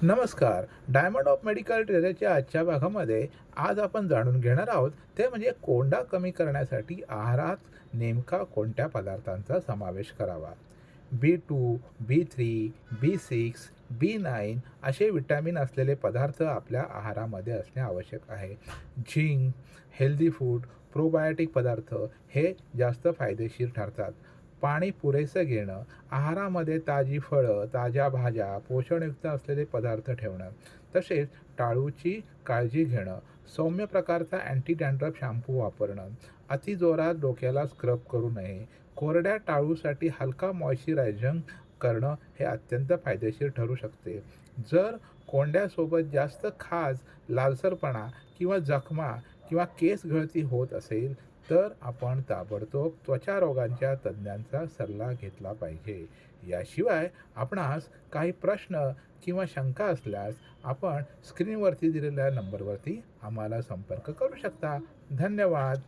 नमस्कार. Diamond of medical ट्रेडरच्या आजच्या भागामध्ये आज आपण जाणून घेणार आहोत ते म्हणजे कोंडा कमी करण्यासाठी आहारात नेमका कोणत्या पदार्थांचा समावेश करावा. B2, B3, B6, B9 असे विटॅमिन असलेले पदार्थ आपल्या आहारामध्ये असणे आवश्यक आहे. झिंक, हेल्दी फूड, प्रोबायोटिक पदार्थ हे जास्त फायदेशीर ठरतात. पाणी पुरेसं घेणं, आहारामध्ये ताजी फळं, ताज्या भाज्या, पोषणयुक्त असलेले पदार्थ ठेवणं, तसेच टाळूची काळजी घेणं, सौम्य प्रकारचा अँटी डॅन्ड्रफ शॅम्पू वापरणं, अतिजोरात डोक्याला स्क्रब करू नये, कोरड्या टाळूसाठी हलका मॉइश्चरायझिंग करणं हे अत्यंत फायदेशीर ठरू शकते. जर कोंड्यासोबत जास्त खाज, लालसरपणा किंवा जखमा किंवा केस गळती होत असेल, तर आपण ताबडतोब त्वचा रोगांच्या तज्ज्ञांचा सल्ला घेतला पाहिजे. याशिवाय आपणास काही प्रश्न किंवा शंका असल्यास आपण स्क्रीनवरती दिलेल्या नंबरवरती आम्हाला संपर्क करू शकता. धन्यवाद.